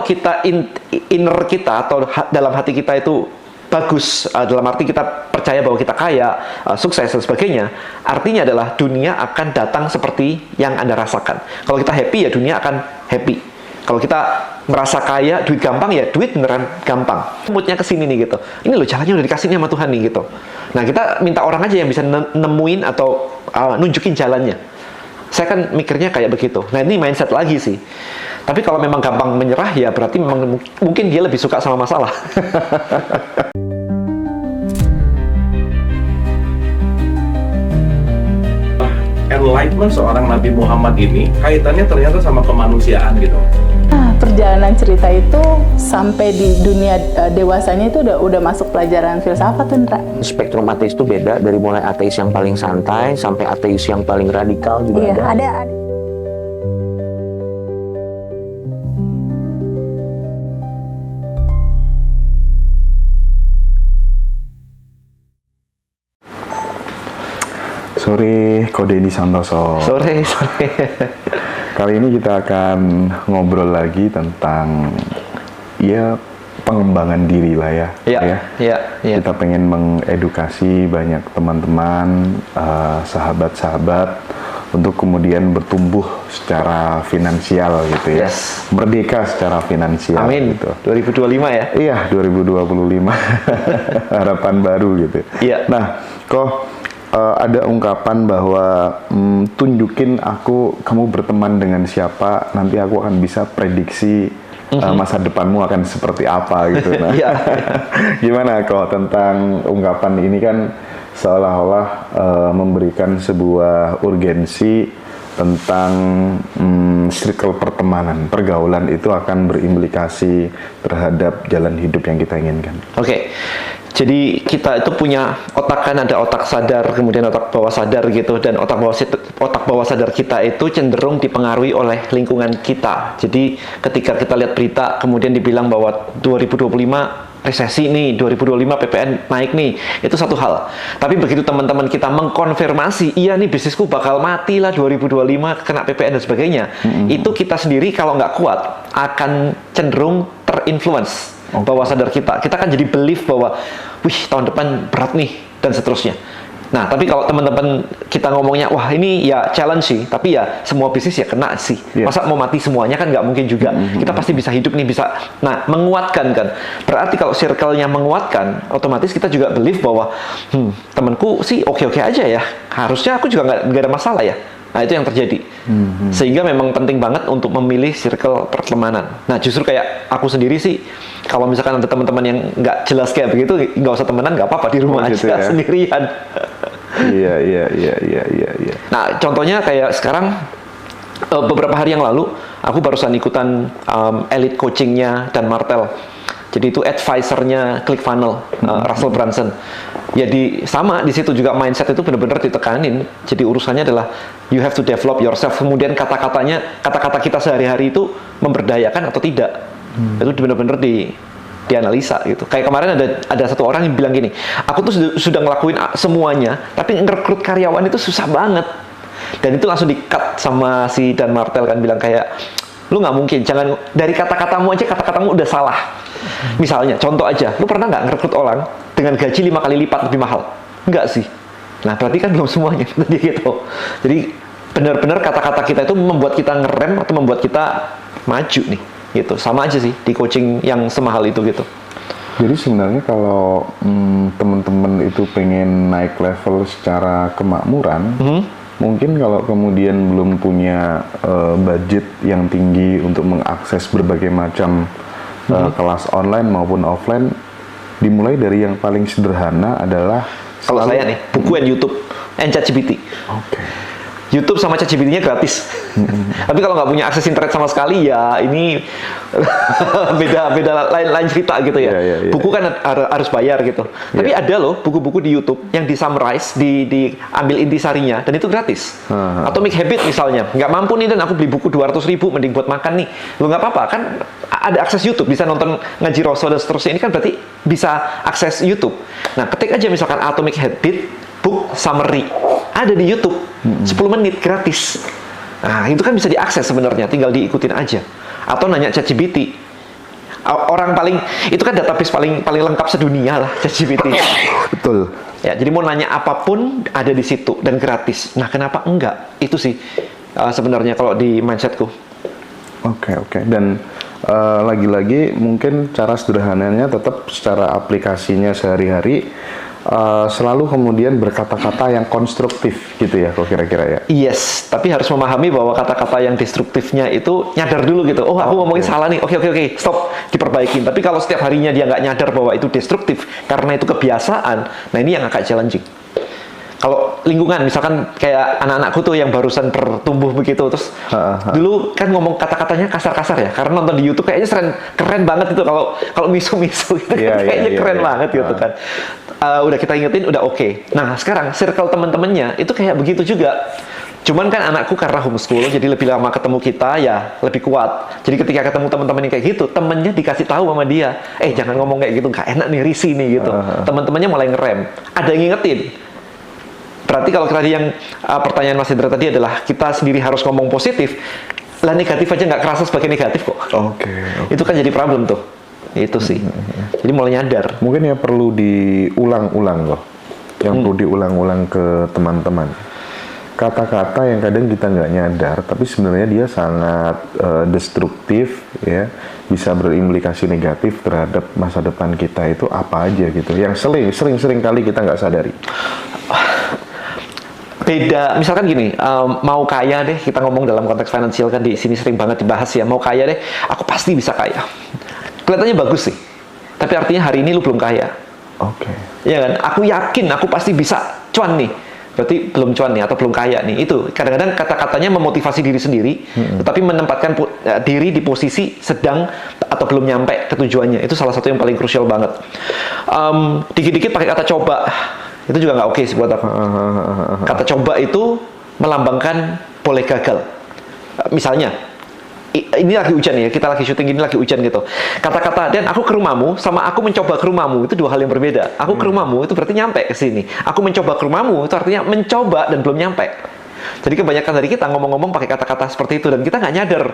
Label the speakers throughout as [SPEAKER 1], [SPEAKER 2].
[SPEAKER 1] kita inner kita atau dalam hati kita itu bagus, dalam arti kita percaya bahwa kita kaya, sukses dan sebagainya, artinya adalah dunia akan datang seperti yang Anda rasakan. Kalau kita happy ya dunia akan happy. Kalau kita merasa kaya, duit gampang ya duit beneran gampang. Moodnya kesini nih gitu. Ini loh jalannya udah dikasih nih sama Tuhan nih gitu. Nah kita minta orang aja yang bisa nemuin atau nunjukin jalannya. Saya kan mikirnya kayak begitu. Nah ini mindset lagi sih. Tapi kalau memang gampang menyerah ya berarti memang mungkin dia lebih suka sama masalah.
[SPEAKER 2] Enlightenment seorang Nabi Muhammad ini kaitannya ternyata sama kemanusiaan gitu.
[SPEAKER 3] Nah, perjalanan cerita itu sampai di dunia dewasanya itu udah masuk pelajaran filsafat, Indra.
[SPEAKER 4] Spektrum ateis itu beda, dari mulai ateis yang paling santai sampai ateis yang paling radikal juga ada.
[SPEAKER 5] Sore, Ko Denny Santoso.
[SPEAKER 1] Sore.
[SPEAKER 5] Kali ini kita akan ngobrol lagi tentang pengembangan diri lah ya.
[SPEAKER 1] Iya.
[SPEAKER 5] Kita pengen mengedukasi banyak teman-teman, sahabat-sahabat untuk kemudian bertumbuh secara finansial gitu ya.
[SPEAKER 1] Yes.
[SPEAKER 5] Merdeka secara finansial.
[SPEAKER 1] Amin.
[SPEAKER 5] Gitu.
[SPEAKER 1] 2025 ya.
[SPEAKER 5] Iya, 2025. Harapan baru gitu.
[SPEAKER 1] Iya.
[SPEAKER 5] Nah, ada ungkapan bahwa tunjukin kamu berteman dengan siapa, nanti aku akan bisa prediksi masa depanmu akan seperti apa gitu. Nah, gimana kok tentang ungkapan ini? Kan seolah-olah memberikan sebuah urgensi tentang circle pertemanan, pergaulan itu akan berimplikasi terhadap jalan hidup yang kita inginkan.
[SPEAKER 1] Oke. Jadi kita itu punya otak, kan ada otak sadar, kemudian otak bawah sadar gitu, dan otak bawah sadar kita itu cenderung dipengaruhi oleh lingkungan kita. Jadi ketika kita lihat berita kemudian dibilang bahwa 2025 resesi nih, 2025 PPN naik nih, itu satu hal. Tapi begitu teman-teman kita mengkonfirmasi, iya nih bisnisku bakal mati lah 2025 kena PPN dan sebagainya, itu kita sendiri kalau nggak kuat akan cenderung terinfluence. Bawah sadar kita kan jadi belief bahwa wih tahun depan berat nih dan seterusnya. Nah tapi kalau teman-teman kita ngomongnya wah ini ya challenge sih, tapi ya semua bisnis ya kena sih. Masa mau mati semuanya kan nggak mungkin juga. Kita pasti bisa hidup nih, bisa. Nah menguatkan kan, berarti kalau circle-nya menguatkan, otomatis kita juga belief bahwa temanku sih oke-oke aja ya, harusnya aku juga nggak ada masalah ya. Nah itu yang terjadi. Sehingga memang penting banget untuk memilih circle pertemanan. Nah justru kayak aku sendiri sih, kalau misalkan ada teman-teman yang nggak jelas kayak begitu, nggak usah temenan, nggak apa-apa, di rumah aja ya? Sendirian.
[SPEAKER 5] Iya.
[SPEAKER 1] Nah contohnya kayak sekarang, beberapa hari yang lalu aku barusan ikutan elite coachingnya Dan Martell. Jadi itu advisernya ClickFunnels, Russell Brunson. Ya di situ juga mindset itu benar-benar ditekanin. Jadi urusannya adalah you have to develop yourself. Kemudian kata-kata kita sehari-hari itu memberdayakan atau tidak. Itu benar-benar dianalisa gitu. Kayak kemarin ada satu orang yang bilang gini, aku tuh sudah ngelakuin semuanya, tapi ngerekrut karyawan itu susah banget. Dan itu langsung di-cut sama si Dan Martell, kan bilang kayak, lu nggak mungkin, jangan dari kata-katamu aja, kata-katamu udah salah. Misalnya, contoh aja, lu pernah nggak ngerekrut orang dengan gaji 5 kali lipat lebih mahal? Enggak sih. Nah, berarti kan belum semuanya gitu. Jadi, benar-benar kata-kata kita itu membuat kita ngerem atau membuat kita maju nih, gitu. Sama aja sih di coaching yang semahal itu gitu.
[SPEAKER 5] Jadi sebenarnya kalau teman-teman itu pengen naik level secara kemakmuran, mungkin kalau kemudian belum punya budget yang tinggi untuk mengakses berbagai macam kelas online maupun offline, dimulai dari yang paling sederhana adalah
[SPEAKER 1] kalau saya nih, buku and YouTube and ChatGPT. YouTube sama ChatGPT-nya gratis. Tapi kalau nggak punya akses internet sama sekali, ya ini beda lain cerita gitu ya. Buku kan harus bayar gitu. Tapi ada loh buku-buku di YouTube yang di-summarize, diambil intisarinya, dan itu gratis. Atomic Habit misalnya, nggak mampu nih dan aku beli buku 200.000, mending buat makan nih. Lo nggak apa-apa, kan ada akses YouTube, bisa nonton ngaji Rasul dan seterusnya. Ini kan berarti bisa akses YouTube. Nah, ketik aja misalkan Atomic Habit book summary, ada di YouTube, 10 menit gratis. Nah, itu kan bisa diakses sebenarnya, tinggal diikutin aja. Atau nanya ChatGPT, Orang paling itu kan database paling lengkap sedunia lah, ChatGPT.
[SPEAKER 5] Betul.
[SPEAKER 1] Ya, jadi mau nanya apapun ada di situ dan gratis. Nah, kenapa enggak? Itu sih sebenarnya kalau di mindsetku.
[SPEAKER 5] Oke. Dan lagi-lagi mungkin cara sederhananya tetap secara aplikasinya sehari-hari selalu kemudian berkata-kata yang konstruktif gitu ya, kok kira-kira ya.
[SPEAKER 1] Yes, tapi harus memahami bahwa kata-kata yang destruktifnya itu nyadar dulu gitu. Oh, aku ngomongin salah nih. Oke, stop, diperbaikin. Tapi kalau setiap harinya dia nggak nyadar bahwa itu destruktif karena itu kebiasaan, nah ini yang agak challenging. Kalau lingkungan, misalkan kayak anak-anakku tuh yang barusan bertumbuh begitu, terus dulu kan ngomong kata-katanya kasar-kasar ya, karena nonton di YouTube kayaknya keren banget itu kalau misu-misu gitu, kayaknya keren banget gitu kan. Udah kita ingetin, udah oke. Nah sekarang circle teman-temannya itu kayak begitu juga. Cuman kan anakku karena homeschool, jadi lebih lama ketemu kita ya lebih kuat. Jadi ketika ketemu teman-teman yang kayak gitu, temennya dikasih tahu sama dia, jangan ngomong kayak gitu, nggak enak nih, risih nih gitu. Teman-temannya mulai ngerem, ada yang ngingetin. Berarti kalau tadi yang pertanyaan Mas Hendra tadi adalah kita sendiri harus ngomong positif, lah negatif aja nggak kerasa sebagai negatif kok.
[SPEAKER 5] Oke.
[SPEAKER 1] Itu kan jadi problem tuh. Itu sih. Jadi mulai nyadar.
[SPEAKER 5] Mungkin ya perlu diulang-ulang loh. Yang perlu diulang-ulang ke teman-teman. Kata-kata yang kadang kita nggak nyadar, tapi sebenarnya dia sangat destruktif, ya, bisa berimplikasi negatif terhadap masa depan kita itu apa aja gitu. Yang sering kali kita nggak sadari.
[SPEAKER 1] Beda, misalkan gini, mau kaya deh, kita ngomong dalam konteks finansial kan di sini sering banget dibahas ya, mau kaya deh, aku pasti bisa kaya. Kelihatannya bagus sih, tapi artinya hari ini lu belum kaya.
[SPEAKER 5] Oke.
[SPEAKER 1] Iya kan? Aku yakin aku pasti bisa cuan nih. Berarti belum cuan nih atau belum kaya nih. Itu kadang-kadang kata-katanya memotivasi diri sendiri, tetapi menempatkan diri di posisi sedang atau belum nyampe ke tujuannya. Itu salah satu yang paling krusial banget. Dikit-dikit pakai kata coba. Itu juga nggak oke sih buat aku. Kata coba itu melambangkan boleh gagal. Misalnya, ini lagi hujan ya, kita lagi syuting, ini lagi hujan gitu. Kata-kata, dan aku ke rumahmu, sama aku mencoba ke rumahmu, itu dua hal yang berbeda. Aku ke rumahmu, itu berarti nyampe ke sini. Aku mencoba ke rumahmu, itu artinya mencoba dan belum nyampe. Jadi kebanyakan dari kita ngomong-ngomong pakai kata-kata seperti itu, dan kita nggak nyadar.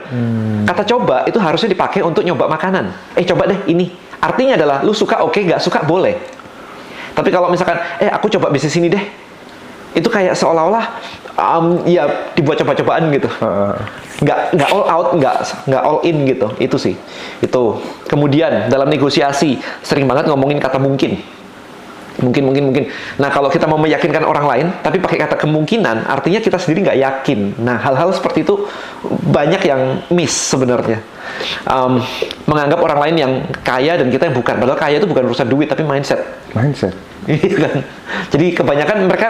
[SPEAKER 1] Kata coba itu harusnya dipakai untuk nyoba makanan. Coba deh ini. Artinya adalah, lu suka oke, nggak suka boleh. Tapi kalau misalkan, aku coba bisnis ini deh, itu kayak seolah-olah ya dibuat coba-cobaan gitu. Nggak all out, nggak all in gitu. Itu sih. Itu. Kemudian dalam negosiasi sering banget ngomongin kata mungkin. Mungkin. Nah, kalau kita mau meyakinkan orang lain, tapi pakai kata kemungkinan, artinya kita sendiri nggak yakin. Nah, hal-hal seperti itu banyak yang miss sebenarnya. Menganggap orang lain yang kaya dan kita yang bukan. Padahal kaya itu bukan urusan duit, tapi mindset. Iya kan? Jadi kebanyakan mereka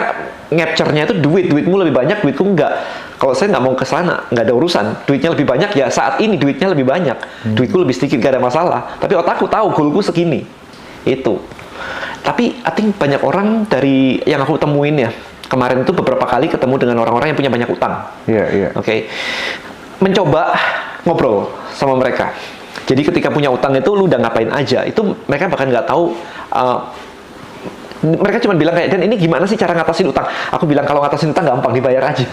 [SPEAKER 1] ngapture-nya itu duitmu lebih banyak, duitku enggak. Kalau saya nggak mau ke sana, nggak ada urusan. Duitnya lebih banyak ya saat ini duitnya lebih banyak. Duitku lebih sedikit, nggak ada masalah. Tapi otakku tahu goalku segini. Itu. Tapi I think banyak orang dari yang aku temuin ya, kemarin itu beberapa kali ketemu dengan orang-orang yang punya banyak utang.
[SPEAKER 5] Iya.
[SPEAKER 1] Oke. Mencoba ngobrol sama mereka. Jadi ketika punya utang itu lu udah ngapain aja, itu mereka bahkan nggak tahu. Mereka cuma bilang kayak, dan ini gimana sih cara ngatasin utang? Aku bilang kalau ngatasin utang gampang, dibayar aja.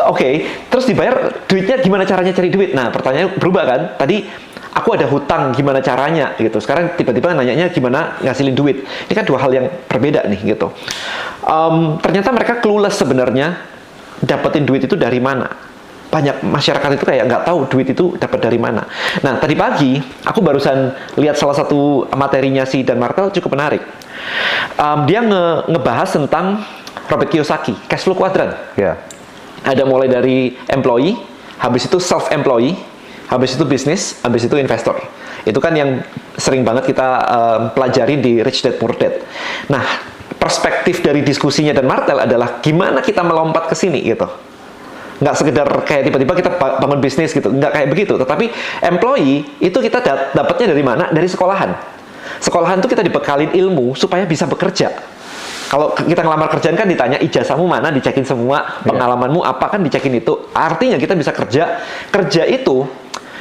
[SPEAKER 1] Oke, terus dibayar, duitnya gimana caranya cari duit? Nah, pertanyaannya berubah kan? Tadi aku ada hutang, gimana caranya gitu. Sekarang tiba-tiba nanyanya gimana ngasilin duit. Ini kan dua hal yang berbeda nih gitu. Ternyata mereka clueless sebenarnya dapetin duit itu dari mana. Banyak masyarakat itu kayak nggak tahu duit itu dapat dari mana. Nah, tadi pagi aku barusan lihat salah satu materinya si Dan Martel cukup menarik. Dia ngebahas tentang Robert Kiyosaki, cash flow quadrant.
[SPEAKER 5] Ya.
[SPEAKER 1] Ada mulai dari employee, habis itu self-employee, habis itu bisnis, habis itu investor. Itu kan yang sering banget kita pelajari di Rich Dad Poor Dad. Nah, perspektif dari diskusinya Dan Martel adalah gimana kita melompat ke sini gitu. Nggak sekedar kayak tiba-tiba kita bangun bisnis gitu, nggak kayak begitu. Tetapi employee itu kita dapatnya dari mana? Dari sekolahan. Sekolahan itu kita dibekalin ilmu supaya bisa bekerja. Kalau kita ngelamar kerjaan kan ditanya ijazahmu mana, dicekin semua, pengalamanmu apa kan dicekin itu. Artinya kita bisa kerja. Kerja itu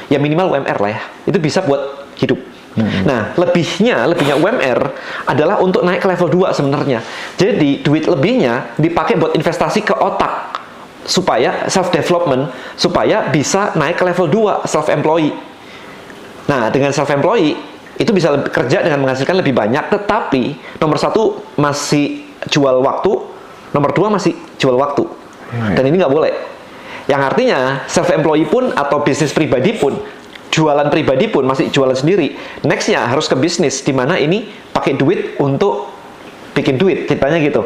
[SPEAKER 1] ya minimal UMR lah ya. Itu bisa buat hidup. Nah, lebihnya UMR adalah untuk naik ke level 2 sebenarnya. Jadi duit lebihnya dipakai buat investasi ke otak. Supaya self-development, supaya bisa naik ke level 2, self-employee. Nah, dengan self-employed, itu bisa kerja dengan menghasilkan lebih banyak, tetapi nomor satu masih jual waktu, nomor dua masih jual waktu. Dan ini nggak boleh. Yang artinya, self-employed pun atau bisnis pribadi pun, jualan pribadi pun masih jualan sendiri. Next-nya harus ke bisnis, di mana ini pakai duit untuk bikin duit, ceritanya gitu.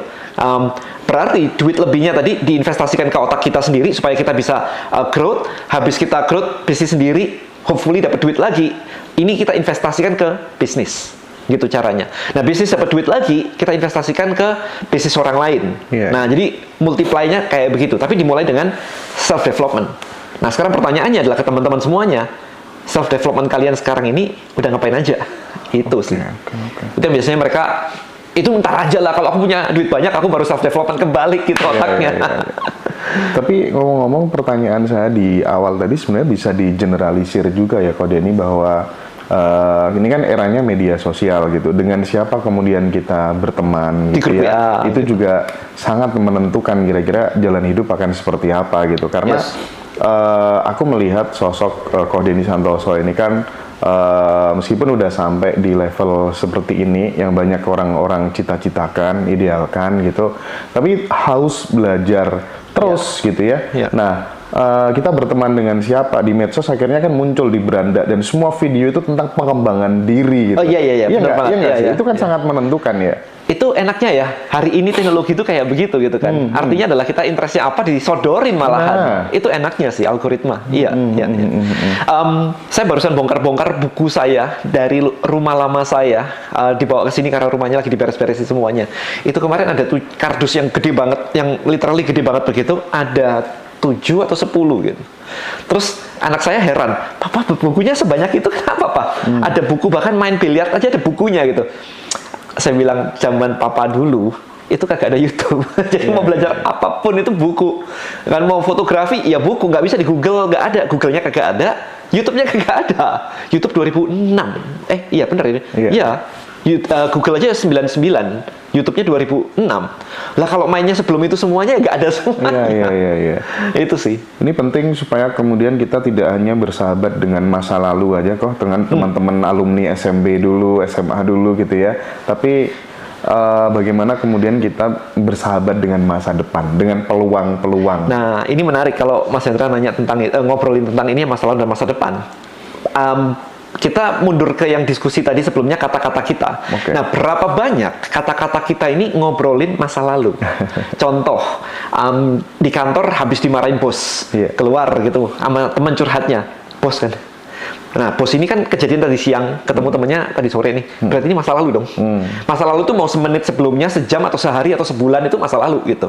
[SPEAKER 1] Berarti duit lebihnya tadi diinvestasikan ke otak kita sendiri supaya kita bisa growth. Habis kita growth bisnis sendiri, hopefully dapat duit lagi. Ini kita investasikan ke bisnis, gitu caranya. Nah, bisnis dapat duit lagi, kita investasikan ke bisnis orang lain. Nah, jadi multiply-nya kayak begitu. Tapi dimulai dengan self development. Nah, sekarang pertanyaannya adalah ke teman-teman semuanya, self development kalian sekarang ini udah ngapain aja? Itu sih. Itu yang biasanya mereka itu ntar aja lah, kalau aku punya duit banyak aku baru self development, kebalik gitu otaknya.
[SPEAKER 5] Tapi ngomong-ngomong, pertanyaan saya di awal tadi sebenarnya bisa digeneralisir juga ya, Ko Denny, bahwa ini kan eranya media sosial gitu. Dengan siapa kemudian kita berteman
[SPEAKER 1] Di
[SPEAKER 5] gitu
[SPEAKER 1] grup
[SPEAKER 5] ya,
[SPEAKER 1] WA,
[SPEAKER 5] itu
[SPEAKER 1] gitu.
[SPEAKER 5] juga sangat menentukan kira-kira jalan hidup akan seperti apa gitu. Karena aku melihat sosok Ko Denny Santoso ini kan meskipun udah sampai di level seperti ini yang banyak orang-orang cita-citakan, idealkan gitu, tapi haus belajar terus gitu ya. Nah, kita berteman dengan siapa di medsos akhirnya kan muncul di beranda, dan semua video itu tentang pengembangan diri gitu.
[SPEAKER 1] Oh iya, benar banget.
[SPEAKER 5] nggak sih?
[SPEAKER 1] Iya,
[SPEAKER 5] Itu kan sangat menentukan ya.
[SPEAKER 1] Itu enaknya ya, hari ini teknologi itu kayak begitu gitu kan. Artinya adalah kita interestnya apa disodorin malahan. Itu enaknya sih algoritma. Iya. Saya barusan bongkar-bongkar buku saya dari rumah lama saya, dibawa ke sini karena rumahnya lagi diberes-beresin semuanya. Itu kemarin ada kardus yang gede banget, yang literally gede banget begitu, ada 7 atau 10 gitu. Terus anak saya heran, "Papa, bukunya sebanyak itu kenapa, Pak? Ada buku, bahkan main biliar aja ada bukunya gitu." Saya bilang, zaman papa dulu itu kagak ada YouTube. Jadi mau belajar apapun itu buku. Kan mau fotografi ya buku, nggak bisa di Google, nggak ada. Google-nya kagak ada, YouTube-nya kagak ada. YouTube 2006. Iya benar ini. Iya. Google aja 99, YouTube-nya 2006. Lah kalau mainnya sebelum itu semuanya nggak ada semua.
[SPEAKER 5] Iya.
[SPEAKER 1] Itu sih.
[SPEAKER 5] Ini penting supaya kemudian kita tidak hanya bersahabat dengan masa lalu aja kok, dengan teman-teman alumni SMB dulu, SMA dulu gitu ya. Tapi bagaimana kemudian kita bersahabat dengan masa depan, dengan peluang-peluang.
[SPEAKER 1] Nah, ini menarik kalau Mas Hendra nanya tentang ngobrolin tentang ini masa lalu dan masa depan. Kita mundur ke yang diskusi tadi sebelumnya, kata-kata kita. Nah, berapa banyak kata-kata kita ini ngobrolin masa lalu? Contoh, di kantor habis dimarahin bos, keluar gitu sama teman curhatnya, bos kan. Nah, bos ini kan kejadian tadi siang, ketemu temennya tadi sore nih. Berarti ini masa lalu dong. Masa lalu tuh mau semenit sebelumnya, sejam atau sehari atau sebulan itu masa lalu gitu.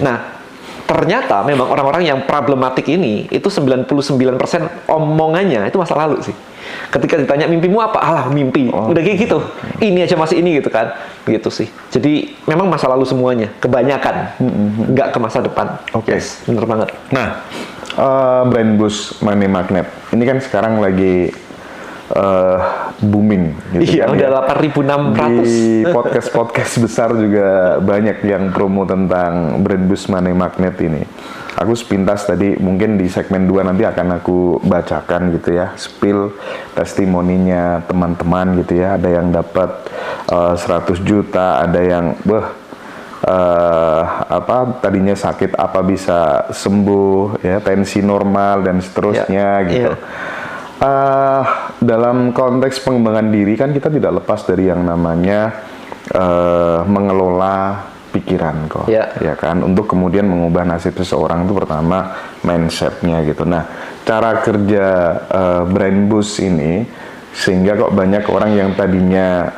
[SPEAKER 1] Nah, ternyata memang orang-orang yang problematik ini itu 99% omongannya itu masa lalu sih. Ketika ditanya mimpimu apa? Alah, mimpi. Udah kayak gitu. Ini aja masih ini gitu kan. Gitu sih. Jadi memang masa lalu semuanya, kebanyakan. Nggak ke masa depan. Yes, bener banget.
[SPEAKER 5] Nah, Brain Boost Money Magnet ini kan sekarang lagi booming gitu.
[SPEAKER 1] Iya,
[SPEAKER 5] kan,
[SPEAKER 1] udah
[SPEAKER 5] ya.
[SPEAKER 1] 8.600.
[SPEAKER 5] Di podcast besar juga banyak yang promo tentang Brain Boost Money Magnet ini. Aku sepintas tadi, mungkin di segmen 2 nanti akan aku bacakan gitu ya, spill testimoninya teman-teman gitu ya. Ada yang dapat 100 juta, ada yang tadinya sakit apa bisa sembuh ya, tensi normal dan seterusnya gitu. Dalam konteks pengembangan diri kan kita tidak lepas dari yang namanya mengelola pikiran kok, ya kan, untuk kemudian mengubah nasib seseorang itu pertama mindsetnya gitu. Nah, cara kerja Brain Boost ini sehingga kok banyak orang yang tadinya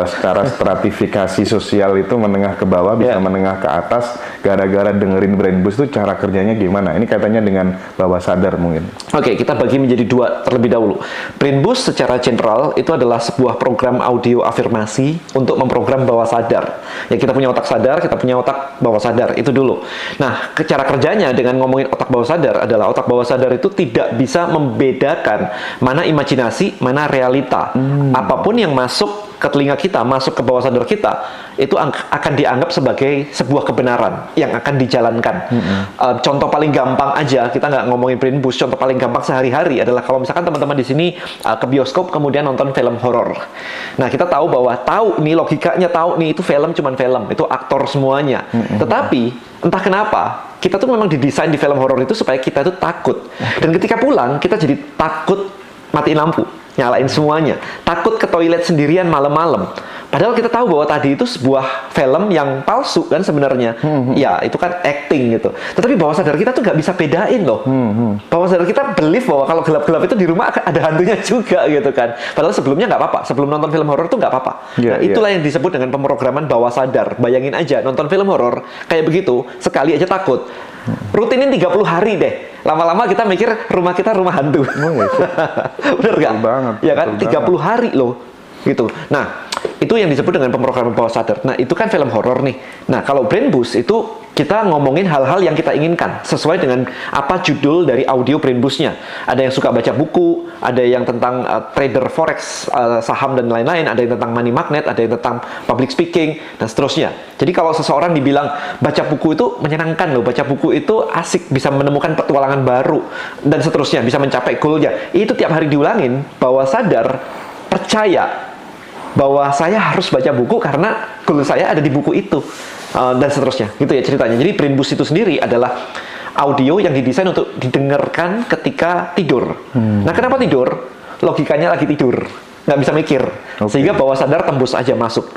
[SPEAKER 5] secara stratifikasi sosial itu menengah ke bawah bisa menengah ke atas gara-gara dengerin Brain Boost. Itu cara kerjanya gimana? Ini kaitannya dengan bawah sadar mungkin.
[SPEAKER 1] Oke, kita bagi menjadi 2 terlebih dahulu. Brain Boost secara general itu adalah sebuah program audio afirmasi untuk memprogram bawah sadar. Ya, kita punya otak sadar, kita punya otak bawah sadar, itu dulu. Nah, cara kerjanya dengan ngomongin otak bawah sadar adalah otak bawah sadar itu tidak bisa membedakan mana imajinasi, mana realita. Apapun yang masuk ke telinga kita, masuk ke bawah sadar kita, itu akan dianggap sebagai sebuah kebenaran yang akan dijalankan. Contoh paling gampang aja, kita nggak ngomongin brain boost, contoh paling gampang sehari-hari adalah kalau misalkan teman-teman di sini ke bioskop kemudian nonton film horor. Nah, kita tahu bahwa nih logikanya nih itu film cuman film, itu aktor semuanya. Tetapi entah kenapa kita tuh memang didesain di film horor itu supaya kita tuh takut. Dan ketika pulang kita jadi takut matiin lampu, nyalain semuanya, takut ke toilet sendirian malam-malam. Padahal kita tahu bahwa tadi itu sebuah film yang palsu kan sebenarnya. Ya, itu kan acting gitu. Tetapi bawah sadar kita tuh nggak bisa bedain loh. Bawah sadar kita believe bahwa kalau gelap-gelap itu di rumah ada hantunya juga gitu kan. Padahal sebelumnya nggak apa-apa. Sebelum nonton film horor tuh nggak apa-apa. Nah, itulah yang disebut dengan pemrograman bawah sadar. Bayangin aja nonton film horor kayak begitu, sekali aja takut. Rutinin 30 hari deh. Lama-lama kita mikir rumah kita rumah hantu. Bener nggak?
[SPEAKER 5] Banget,
[SPEAKER 1] ya kan?
[SPEAKER 5] betul
[SPEAKER 1] 30 hari loh. Gitu. Nah, itu yang disebut dengan pemrograman bawah sadar. Nah, itu kan film horor nih. Nah, kalau brain boost itu kita ngomongin hal-hal yang kita inginkan sesuai dengan apa judul dari audio brain boostnya. Ada yang suka baca buku, ada yang tentang trader forex, saham dan lain-lain, ada yang tentang money magnet, ada yang tentang public speaking dan seterusnya. Jadi kalau seseorang dibilang baca buku itu menyenangkan loh, baca buku itu asik, bisa menemukan petualangan baru dan seterusnya, bisa mencapai goalnya. Itu tiap hari diulangin, bawah sadar percaya bahwa saya harus baca buku karena goal saya ada di buku itu, dan seterusnya gitu ya ceritanya. Jadi brain boost itu sendiri adalah audio yang didesain untuk didengarkan ketika tidur. Nah, kenapa tidur? Logikanya lagi tidur, nggak bisa mikir, sehingga bawah sadar tembus aja masuk,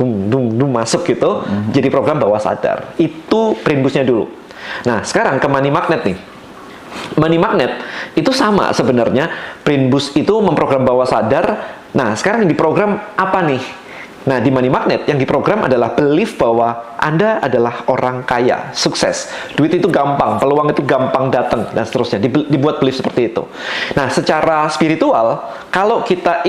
[SPEAKER 1] masuk gitu. Jadi program bawah sadar itu brain boostnya dulu. Nah, sekarang ke money magnet nih. Money magnet itu sama sebenarnya. Brain boost itu memprogram bawah sadar. Nah, sekarang yang diprogram apa nih? Nah, di money magnet yang diprogram adalah belief bahwa Anda adalah orang kaya, sukses, duit itu gampang, peluang itu gampang datang, dan seterusnya. Dibuat belief seperti itu. Nah, secara spiritual, kalau kita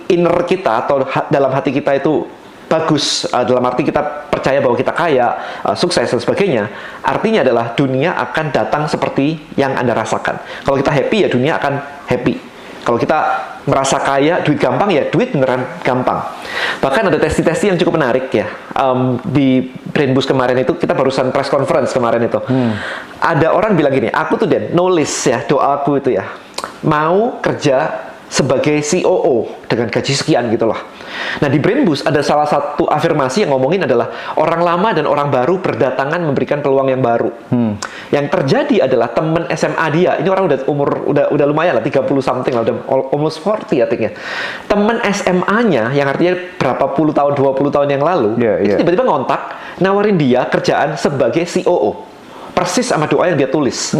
[SPEAKER 1] inner kita atau dalam hati kita itu bagus, dalam arti kita percaya bahwa kita kaya, sukses dan sebagainya, artinya adalah dunia akan datang seperti yang Anda rasakan. Kalau kita happy, ya dunia akan happy. Kalau kita merasa kaya, duit gampang, ya duit beneran gampang. Bahkan ada testi-testi yang cukup menarik ya. Di Brain Boost kemarin itu, kita barusan press conference kemarin itu. Ada orang bilang gini, aku tuh nulis ya, doaku itu ya, mau kerja sebagai COO dengan gaji sekian gitu lah. Nah, di Brain Boost ada salah satu afirmasi yang ngomongin adalah orang lama dan orang baru berdatangan memberikan peluang yang baru. Yang terjadi adalah temen SMA dia, ini orang udah umur udah lumayan lah, 30 something lah, udah almost 40 I think ya. Temen SMA-nya yang artinya berapa puluh tahun, 20 tahun yang lalu, itu tiba-tiba ngontak nawarin dia kerjaan sebagai COO. Persis sama doa yang dia tulis.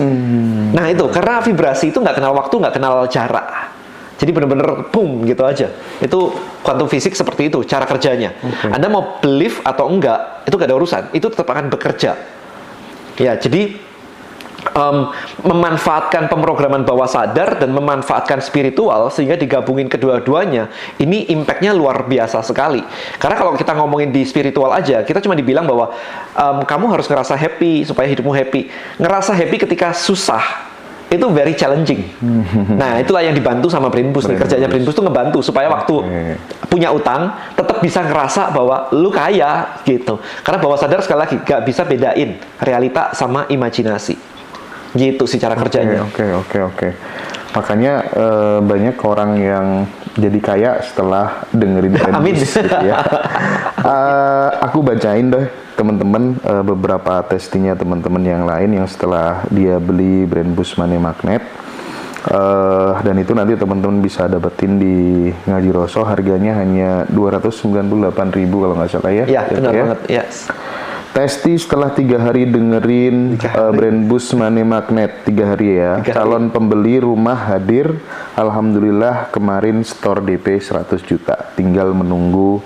[SPEAKER 1] Nah, itu karena vibrasi itu nggak kenal waktu, nggak kenal jarak. Jadi bener-bener boom gitu aja. Itu kuantum fisik seperti itu cara kerjanya. Anda mau believe atau enggak, itu gak ada urusan. Itu tetap akan bekerja. Ya, jadi memanfaatkan pemrograman bawah sadar dan memanfaatkan spiritual sehingga digabungin kedua-duanya, ini impactnya luar biasa sekali. Karena kalau kita ngomongin di spiritual aja, kita cuma dibilang bahwa kamu harus ngerasa happy supaya hidupmu happy. Ngerasa happy ketika susah itu very challenging. Nah, itulah yang dibantu sama Brain Boost. Kerjanya Brain Boost itu ngebantu supaya waktu punya utang tetap bisa ngerasa bahwa lu kaya gitu. Karena bawah sadar sekali lagi gak bisa bedain realita sama imajinasi. Gitu sih cara kerjanya.
[SPEAKER 5] Oke. Makanya banyak orang yang jadi kaya setelah dengerin Brain Boost gitu ya. Aku bacain deh teman-teman beberapa testingnya teman-teman yang lain yang setelah dia beli Brain Boost Money Magnet, dan itu nanti teman-teman bisa dapetin di Ngaji Roso, harganya hanya 298.000 kalau nggak salah ya.
[SPEAKER 1] Iya, benar banget. Yes.
[SPEAKER 5] Testi setelah 3 hari dengerin Brain Boost Money Magnet, 3 hari ya. Calon pembeli rumah hadir. Alhamdulillah kemarin store DP 100 juta. Tinggal menunggu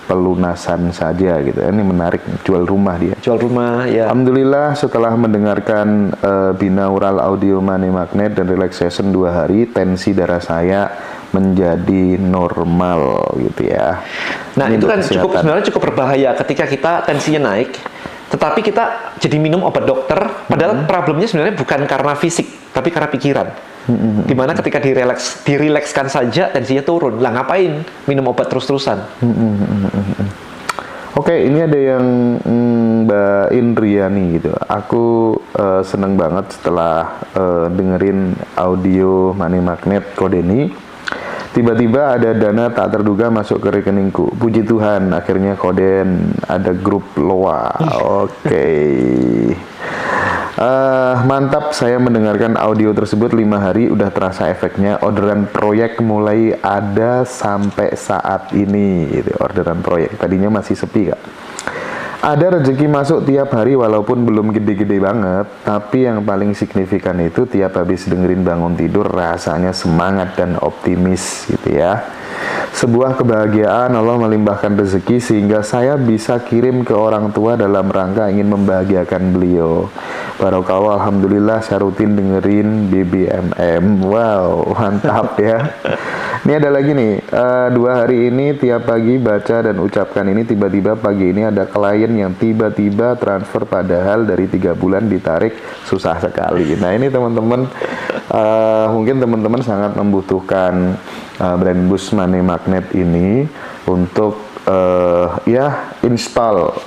[SPEAKER 5] pelunasan saja gitu. Ini menarik, jual rumah dia.
[SPEAKER 1] Jual rumah ya.
[SPEAKER 5] Alhamdulillah setelah mendengarkan binaural audio Money Magnet dan relaxation 2 hari, tensi darah saya menjadi normal gitu ya.
[SPEAKER 1] Nah,
[SPEAKER 5] ini
[SPEAKER 1] itu kan
[SPEAKER 5] kesehatan.
[SPEAKER 1] sebenarnya cukup berbahaya ketika kita tensinya naik, tetapi kita jadi minum obat dokter, padahal problemnya sebenarnya bukan karena fisik, tapi karena pikiran. Dimana ketika dirilekskan saja tensinya turun. Lah ngapain minum obat terus-terusan?
[SPEAKER 5] Oke, ini ada yang Mbak Indriani gitu. Aku seneng banget setelah dengerin audio Money Magnet Kodeni. Tiba-tiba ada dana tak terduga masuk ke rekeningku. Puji Tuhan, akhirnya Koden ada grup Loa. Oke. Mantap, saya mendengarkan audio tersebut 5 hari udah terasa efeknya. Orderan proyek mulai ada sampai saat ini gitu. Orderan proyek tadinya masih sepi Kak. Ada rezeki masuk tiap hari walaupun belum gede-gede banget, tapi yang paling signifikan itu tiap habis dengerin bangun tidur rasanya semangat dan optimis gitu ya. Sebuah kebahagiaan Allah melimpahkan rezeki sehingga saya bisa kirim ke orang tua dalam rangka ingin membahagiakan beliau. Barokallah, alhamdulillah saya rutin dengerin BBMM. Wow, mantap ya. Ini ada lagi nih, 2 hari ini tiap pagi baca dan ucapkan ini, tiba-tiba pagi ini ada klien yang tiba-tiba transfer padahal dari 3 bulan ditarik, susah sekali. Nah ini teman-teman, mungkin teman-teman sangat membutuhkan Brand Boost Money Magnet ini untuk ya install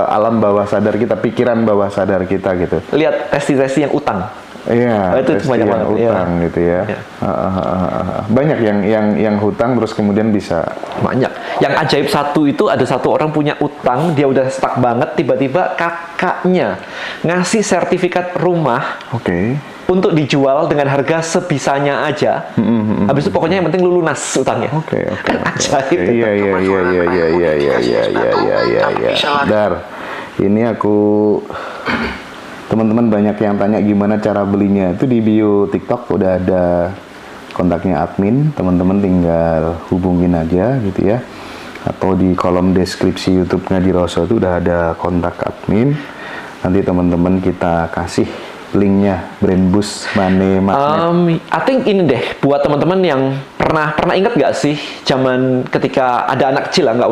[SPEAKER 5] alam bawah sadar kita, pikiran bawah sadar kita gitu.
[SPEAKER 1] Lihat testi-testi yang utang.
[SPEAKER 5] Iya,
[SPEAKER 1] itu banyak
[SPEAKER 5] yang
[SPEAKER 1] banget
[SPEAKER 5] hutang gitu ya. Banyak yang hutang terus kemudian bisa.
[SPEAKER 1] Banyak. Yang ajaib satu itu ada satu orang punya utang, dia udah stuck banget, tiba-tiba kakaknya ngasih sertifikat rumah.
[SPEAKER 5] Oke.
[SPEAKER 1] Untuk dijual dengan harga sebisanya aja. Habis itu pokoknya yang penting lu lunas utangnya.
[SPEAKER 5] Oke.
[SPEAKER 1] Ajaib.
[SPEAKER 5] Iya. Dar, ini aku teman-teman banyak yang tanya gimana cara belinya. Itu di bio TikTok udah ada kontaknya admin, teman-teman tinggal hubungin aja gitu ya. Atau di kolom deskripsi YouTube Ngaji Rasul itu udah ada kontak admin. Nanti teman-teman kita kasih linknya, Brand Boost Money Magnet.
[SPEAKER 1] I think ini deh buat teman-teman yang pernah ingat nggak sih zaman ketika ada anak kecil lah, nggak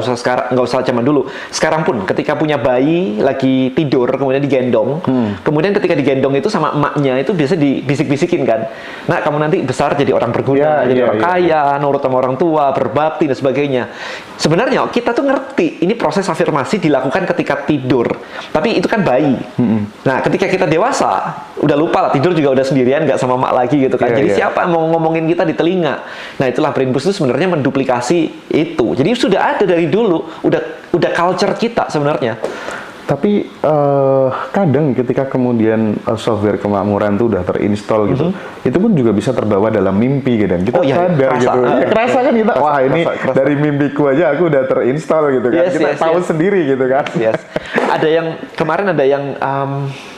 [SPEAKER 1] usah zaman dulu, sekarang pun ketika punya bayi lagi tidur kemudian digendong, kemudian ketika digendong itu sama emaknya itu biasa dibisik-bisikin kan, nah kamu nanti besar jadi orang berguna, jadi orang kaya, nurut sama orang tua, berbakti dan sebagainya. Sebenarnya kita tuh ngerti ini proses afirmasi dilakukan ketika tidur, tapi itu kan bayi. Nah ketika kita dewasa udah lupa lah, tidur juga udah sendirian, nggak sama mak lagi gitu kan. Jadi siapa yang mau ngomongin kita di telinga? Nah itulah Brand Boost itu sebenarnya menduplikasi itu. Jadi sudah ada dari dulu, udah culture kita sebenarnya.
[SPEAKER 5] Tapi kadang ketika kemudian software kemakmuran itu udah terinstall gitu, itu pun juga bisa terbawa dalam mimpi gitu. Kita sadar
[SPEAKER 1] kerasa,
[SPEAKER 5] gitu. Ya, kerasa kan kita, wah ini dari mimpiku aja aku udah terinstall gitu kan. Kita tahu sendiri gitu kan.
[SPEAKER 1] Ada yang kemarin ada yang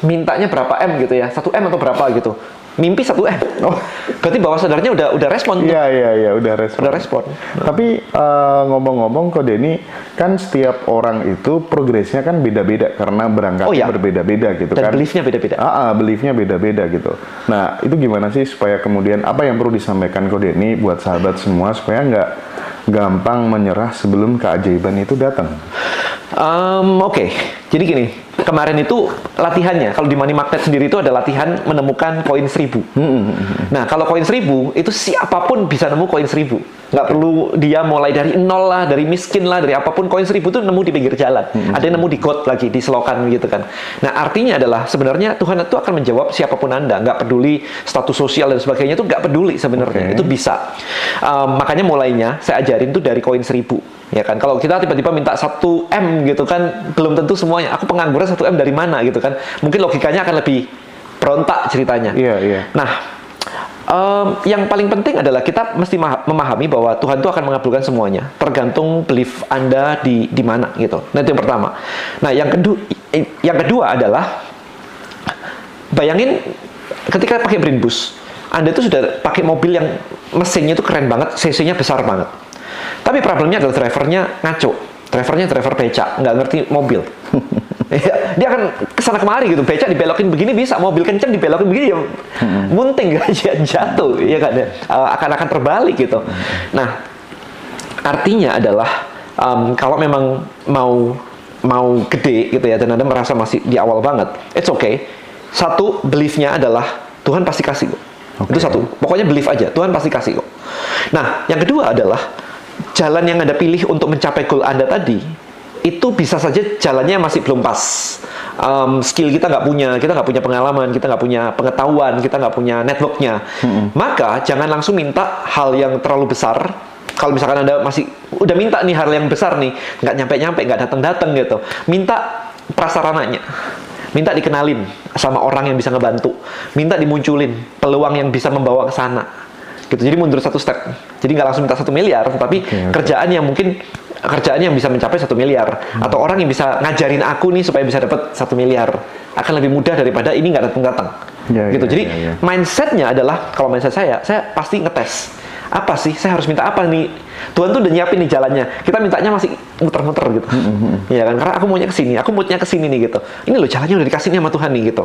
[SPEAKER 1] mintanya berapa M gitu ya, 1 M atau berapa gitu. Mimpi 1 M. Oh, berarti bawah sadarnya udah respon tuh.
[SPEAKER 5] Iya, udah respon.
[SPEAKER 1] Udah respon.
[SPEAKER 5] Tapi ngomong-ngomong kok Denny, kan setiap orang itu progresnya kan beda-beda karena berangkatnya berbeda-beda gitu.
[SPEAKER 1] Dan
[SPEAKER 5] kan.
[SPEAKER 1] beliefnya beda-beda.
[SPEAKER 5] Beliefnya beda-beda gitu. Nah, itu gimana sih supaya kemudian apa yang perlu disampaikan kok Denny buat sahabat semua supaya nggak gampang menyerah sebelum keajaiban itu datang?
[SPEAKER 1] Oke. Jadi gini, kemarin itu latihannya, kalau di Money Magnet sendiri itu ada latihan menemukan koin 1000. Nah, kalau koin 1000, itu siapapun bisa nemu koin 1000. Nggak perlu dia mulai dari nol lah, dari miskin lah, dari apapun. Koin 1000 itu nemu di pinggir jalan. Ada yang nemu di got lagi, di selokan gitu kan. Nah, artinya adalah sebenarnya Tuhan itu akan menjawab siapapun Anda. Nggak peduli status sosial dan sebagainya, itu nggak peduli sebenarnya. Itu bisa. Makanya mulainya saya ajarin tuh dari koin 1000. Ya kan, kalau kita tiba-tiba minta 1 M gitu kan, belum tentu semuanya. Aku pengangguran 1 M dari mana gitu kan. Mungkin logikanya akan lebih berontak ceritanya. Nah, yang paling penting adalah kita mesti memahami bahwa Tuhan itu akan mengabulkan semuanya. Tergantung belief Anda di mana gitu. Nah, itu yang pertama. Nah, yang kedua adalah bayangin ketika pakai Brand Boost, Anda itu sudah pakai mobil yang mesinnya itu keren banget, cc-nya besar banget. Tapi problemnya adalah drivernya ngaco. Drivernya driver becak, nggak ngerti mobil. Dia akan kesana kemari gitu, becak dibelokin begini bisa, mobil kenceng dibelokin begini ya munting, jatuh, ya kan? Akan terbalik gitu. Nah, artinya adalah kalau memang mau gede gitu ya, dan Anda merasa masih di awal banget, it's okay. Satu, beliefnya adalah Tuhan pasti kasih. Itu satu. Pokoknya believe aja, Tuhan pasti kasih kok. Nah, yang kedua adalah jalan yang Anda pilih untuk mencapai goal Anda tadi, itu bisa saja jalannya masih belum pas. Skill kita nggak punya pengalaman, kita nggak punya pengetahuan, kita nggak punya networknya. Maka jangan langsung minta hal yang terlalu besar. Kalau misalkan Anda masih udah minta nih hal yang besar nih, nggak nyampe-nyampe, nggak datang-datang gitu, minta prasarananya. Minta dikenalin sama orang yang bisa ngebantu, minta dimunculin peluang yang bisa membawa ke sana, gitu. Jadi mundur satu step. Jadi nggak langsung minta 1 miliar, tapi kerjaan yang bisa mencapai 1 miliar, atau orang yang bisa ngajarin aku nih supaya bisa dapat 1 miliar, akan lebih mudah daripada ini nggak datang-datang. Gitu. Jadi mindsetnya adalah, kalau mindset saya pasti ngetes. Apa sih? Saya harus minta apa nih? Tuhan tuh udah nyiapin nih jalannya. Kita mintanya masih muter-muter gitu. Iya kan? Karena aku maunya ke sini nih gitu. Ini loh jalannya udah dikasih nih sama Tuhan nih gitu.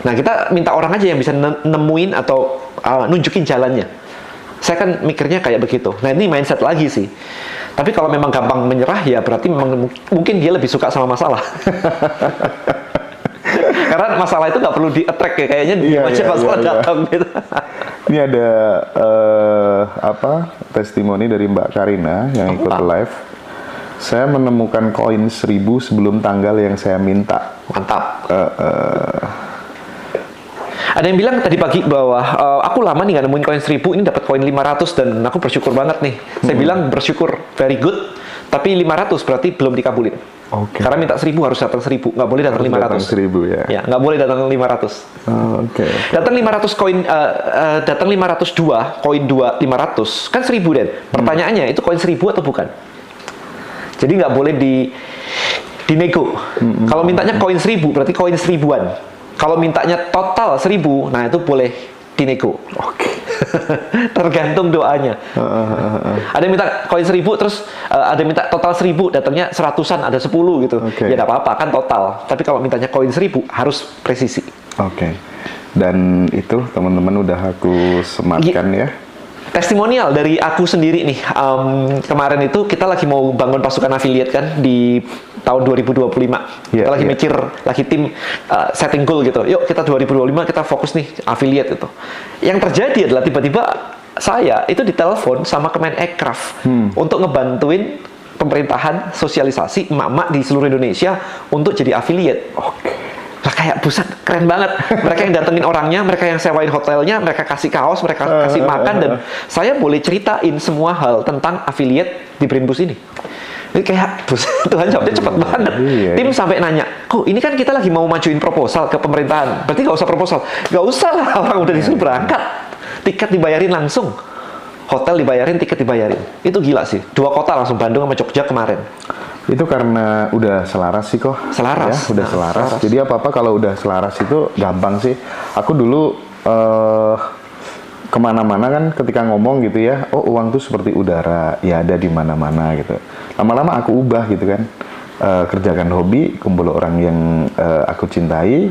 [SPEAKER 1] Nah, kita minta orang aja yang bisa nemuin atau nunjukin jalannya. Saya kan mikirnya kayak begitu. Nah, ini mindset lagi sih. Tapi kalau memang gampang menyerah, ya berarti memang mungkin dia lebih suka sama masalah. Karena masalah itu nggak perlu di-attract ya, kayaknya dia aja masalah datang gitu.
[SPEAKER 5] Ini ada testimoni dari Mbak Karina yang ikut live. Saya menemukan koin 1000 sebelum tanggal yang saya minta.
[SPEAKER 1] Mantap. Ada yang bilang tadi pagi bahwa aku lama nih nggak nemuin koin 1000, ini dapat koin 500 dan aku bersyukur banget nih. Saya bilang bersyukur, very good. Tapi 500 berarti belum dikabulin. Karena minta 1000 harus datang 1000, nggak boleh datang 500.
[SPEAKER 5] 1000 ya.
[SPEAKER 1] Ya, nggak boleh datang 500. Datang 500 koin, datang 502, koin 500, kan 1000 Den. Pertanyaannya, itu koin 1000 atau bukan? Jadi nggak boleh dinego. Kalau mintanya koin 1000, berarti koin 1000-an. Kalau mintanya total 1000, nah itu boleh dinego. Tergantung doanya. Ada yang minta koin 1000, terus ada yang minta total 1000, datangnya 100-an, ada 10 gitu. Ya nggak apa-apa, kan total. Tapi kalau mintanya koin 1000, harus presisi.
[SPEAKER 5] Dan itu teman-teman udah aku sematkan ya.
[SPEAKER 1] Testimonial dari aku sendiri nih. Kemarin itu kita lagi mau bangun pasukan affiliate kan di tahun 2025. Kita lagi mikir, lagi tim setting goal gitu. Yuk kita 2025 kita fokus nih affiliate gitu. Yang terjadi adalah tiba-tiba saya itu ditelepon sama Kemenekraf untuk ngebantuin pemerintahan sosialisasi emak-emak di seluruh Indonesia untuk jadi affiliate. Lah kayak buset, keren banget. Mereka yang datengin orangnya, mereka yang sewain hotelnya, mereka kasih kaos, mereka kasih makan, dan saya boleh ceritain semua hal tentang affiliate di Brainboost ini. Ini kayak buset, Tuhan jawabnya cepet banget. Tim sampai nanya, kok ini kan kita lagi mau majuin proposal ke pemerintahan, berarti nggak usah proposal? Nggak usah lah, orang udah disuruh berangkat. Tiket dibayarin langsung. Hotel dibayarin, tiket dibayarin. Itu gila sih. 2 kota langsung, Bandung sama Jogja kemarin.
[SPEAKER 5] Itu karena udah selaras sih kok.
[SPEAKER 1] Selaras.
[SPEAKER 5] Ya, udah selaras. Jadi apa-apa kalau udah selaras itu gampang sih. Aku dulu kemana-mana kan ketika ngomong gitu ya, oh uang tuh seperti udara, ya ada di mana-mana gitu. Lama-lama aku ubah gitu kan. Kerjakan hobi, kumpul orang yang aku cintai,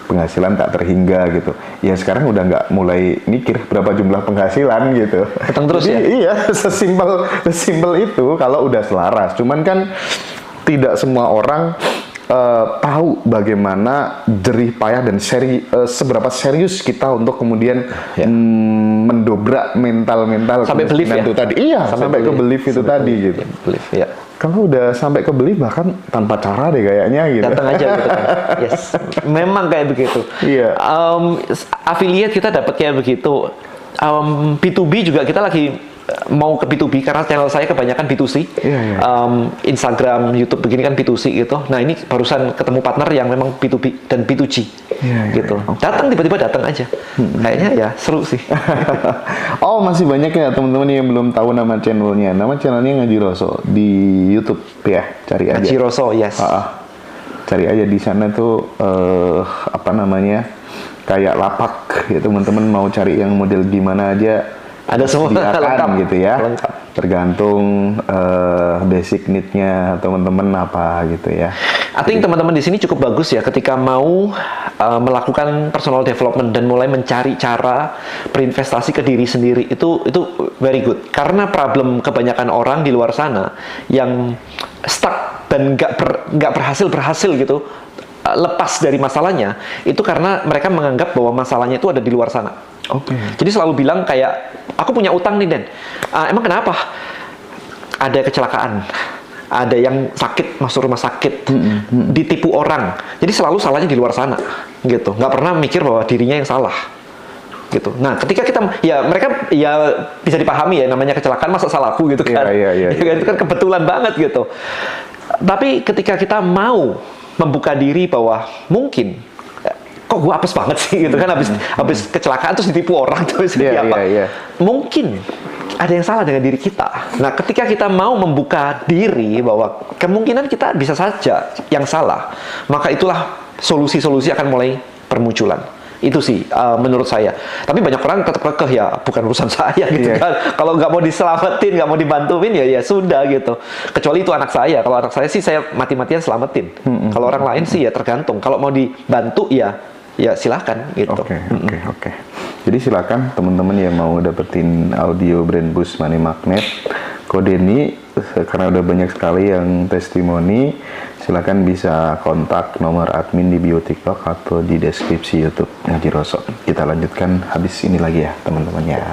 [SPEAKER 5] penghasilan tak terhingga gitu. Ya sekarang udah nggak mulai mikir berapa jumlah penghasilan gitu.
[SPEAKER 1] Datang terus.
[SPEAKER 5] Jadi,
[SPEAKER 1] ya?
[SPEAKER 5] Iya, sesimpel itu kalau udah selaras. Cuman kan tidak semua orang tahu bagaimana jerih payah dan seberapa serius kita untuk kemudian mendobrak mental
[SPEAKER 1] sampai belief ya?
[SPEAKER 5] itu tadi. Iya, sampai ke belief itu tadi gitu.
[SPEAKER 1] Belief, ya.
[SPEAKER 5] Kalau udah sampai ke belief bahkan tanpa cara deh kayaknya gitu.
[SPEAKER 1] Datang aja gitu kan. Yes. Memang kayak begitu.
[SPEAKER 5] Iya.
[SPEAKER 1] Affiliate kita dapat kayak begitu. B2B juga kita lagi mau ke B2B karena channel saya kebanyakan B2C. Instagram, YouTube begini kan B2C gitu. Nah, ini barusan ketemu partner yang memang B2B dan B2G. Gitu. Datang tiba-tiba datang aja. Kayaknya ya seru sih.
[SPEAKER 5] Oh, masih banyak ya teman-teman yang belum tahu nama channelnya. Nama channelnya Ngaji Roso di YouTube ya, cari aja.
[SPEAKER 1] Ngaji Roso, yes.
[SPEAKER 5] Cari aja di sana tuh apa namanya? Kayak lapak ya, teman-teman mau cari yang model gimana aja
[SPEAKER 1] ada semua
[SPEAKER 5] lengkap gitu ya.
[SPEAKER 1] Lengkap.
[SPEAKER 5] Tergantung basic need-nya teman-teman apa gitu ya.
[SPEAKER 1] I think teman-teman di sini cukup bagus ya ketika mau melakukan personal development dan mulai mencari cara berinvestasi ke diri sendiri. Itu very good. Karena problem kebanyakan orang di luar sana yang stuck dan nggak berhasil gitu. lepas dari masalahnya, itu karena mereka menganggap bahwa masalahnya itu ada di luar sana.
[SPEAKER 5] Oke.
[SPEAKER 1] Jadi selalu bilang kayak, aku punya utang nih Den, emang kenapa? Ada kecelakaan, ada yang sakit masuk rumah sakit, ditipu orang. Jadi selalu salahnya di luar sana, gitu. Nggak pernah mikir bahwa dirinya yang salah, gitu. Nah, ketika kita, ya mereka ya bisa dipahami ya, namanya kecelakaan masa salahku gitu kan?
[SPEAKER 5] Iya.
[SPEAKER 1] Ya kan, itu kan kebetulan banget gitu. Tapi ketika kita mau membuka diri bahwa mungkin kok gue apes banget sih gitu kan, habis kecelakaan terus ditipu orang terus apa? Mungkin ada yang salah dengan diri kita. Nah, ketika kita mau membuka diri bahwa kemungkinan kita bisa saja yang salah, maka itulah solusi-solusi akan mulai bermunculan. Itu sih menurut saya. Tapi banyak orang tetap kekeh, ya bukan urusan saya gitu kan. Kalau nggak mau diselamatin, nggak mau dibantuin, ya sudah gitu. Kecuali itu anak saya. Kalau anak saya sih saya mati-matian selamatin. Kalau orang lain sih ya tergantung. Kalau mau dibantu ya silakan gitu.
[SPEAKER 5] Oke. Jadi silakan teman-teman yang mau dapetin audio Brain Boost Money Magnet kode ini, karena udah banyak sekali yang testimoni, silakan bisa kontak nomor admin di bio TikTok atau di deskripsi YouTube Ngaji Rosok. Kita lanjutkan habis ini lagi ya teman-teman ya.